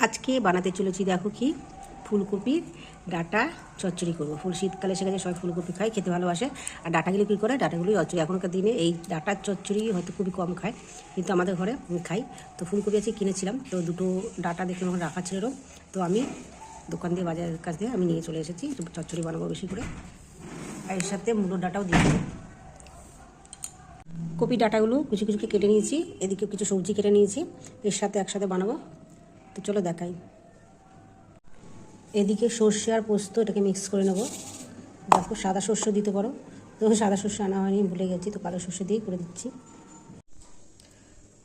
আজকে বানাতে চলেছি দেখো কি ফুলকপির ডাটা চচ্চড়ি করবো। শীতকালে এসে গেছে, সবাই ফুলকপি খায়, খেতে ভালোবাসে। আর ডাটাগুলো কী করে, ডাটাগুলোই চচ্চড়ি। এখনকার দিনে এই ডাটার চচ্চড়ি হয়তো খুবই কম খায়, কিন্তু আমাদের ঘরে খাই। তো ফুলকপি আজকে কিনেছিলাম, তো দুটো ডাটা দেখলাম ওখানে রাখা ছিল। তো আমি দোকান দিয়ে, বাজারের কাছ দিয়ে আমি নিয়ে চলে এসেছি। একটু চচ্চড়ি বানাবো বেশি করে, আর এর সাথে মুলোর ডাটাও দিয়ে দেবো। কপি ডাটাগুলো কুচি কুচি কেটে নিয়েছি, এদিকে কিছু সবজি কেটে নিয়েছি, এর সাথে একসাথে বানাবো। তো চলো দেখাই। এদিকে সর্ষে আর পোস্ত এটাকে মিক্স করে নেব। দেখো সাদা সর্ষে দিতে পারো, তো সাদা সর্ষে আনা হয়নি, ভুলে গেছি, তো কালো সর্ষে দিয়েই করে দিচ্ছি।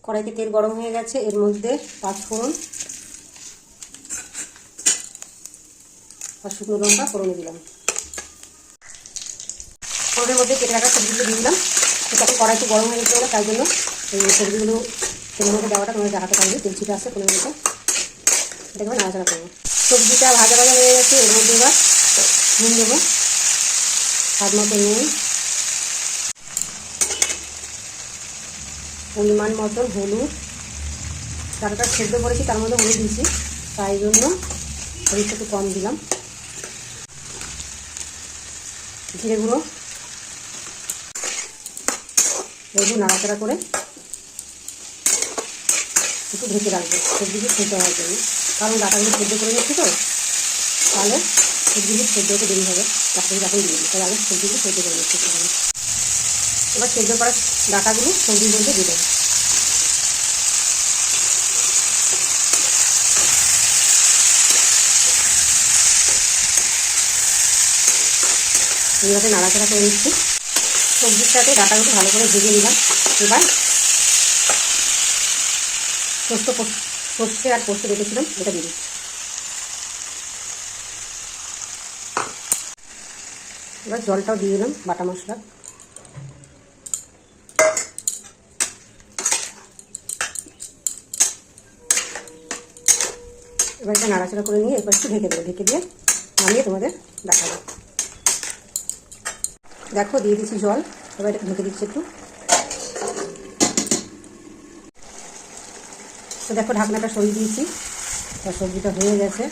কড়াইতে তেল গরম হয়ে গেছে, এর মধ্যে পাঁচফোড়ন আর শুকনো লঙ্কা ফোড়নে দিলাম। ফোড়নের মধ্যে কেটে রাখা সবজিগুলো দিয়ে দিলাম। তো তখন কড়াই একটু গরম হয়ে যেতে হবে, তাই জন্য এই সবজিগুলো তেলের মধ্যে দেওয়াটা তোমার দেখাতে পারবে। তেল ছিটে আসছে ফোড়নের মধ্যে, দেখবে নাড়াচাড়া করবো। সবজিটা ভাজা ভাজা হয়ে গেছে, এর মধ্যে এবার নুন দেবো, স্বাদ মতো নুন, পরিমাণ মতো হলুদ। ডাটাটা সেদ্ধ করেছি, তার মধ্যে হলুদ দিয়েছি, তাই জন্য হলুদটা একটু কম দিলাম। জিরে গুঁড়ো, এগুলো নাড়াচাড়া করে একটু ঢেকে রাখবো সবজিকে সেদ্ধ হওয়ার জন্য, কারণ ডাটাগুলো সেদ্ধ করে নিচ্ছি, তো তাহলে সবজিগুলো সেদ্ধ হতে দেরি হবে। তারপরে যখন দিয়ে দিই, তাহলে আগে সবজিগুলো সেদ্ধ করে নিচ্ছি। এবার সেদ্ধ করা ডাটাগুলো সবজির মধ্যে দিয়ে দেবো। এইভাবে নাড়াচাড়া করে নিচ্ছি। সবজির সাথে ডাটাগুলো ভালো করে ভেজে নিলাম। এবার সর্ষে আর পোস্ত রেখেছিলাম, এটা দিয়ে দিচ্ছি। এবার জলটাও দিয়ে দিলাম, বাটা মশলা। এবার এটা নাড়াচাড়া করে নিয়ে এবার একটু ঢেকে দেবো। ঢেকে দিয়ে নামিয়ে তোমাদের দেখাবো। দেখো দিয়ে দিচ্ছি জল, এবার এটা ঢেকে দিচ্ছি একটু। তো দেখো ঢাকনাটা সরিয়ে দিয়েছি, আর সবজিটা হয়ে গেছে।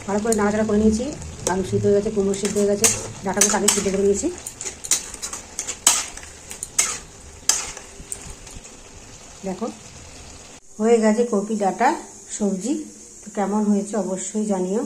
ভালো করে নাড়াচাড়া করে নিয়েছি। আলু সিদ্ধ হয়ে গেছে, কুমড়ো সিদ্ধ হয়ে গেছে, ডাটাগুলো আগে সিদ্ধ করে নিয়েছি। দেখো হয়ে গেছে কপি ডাটা সবজি। তো কেমন হয়েছে অবশ্যই জানিও।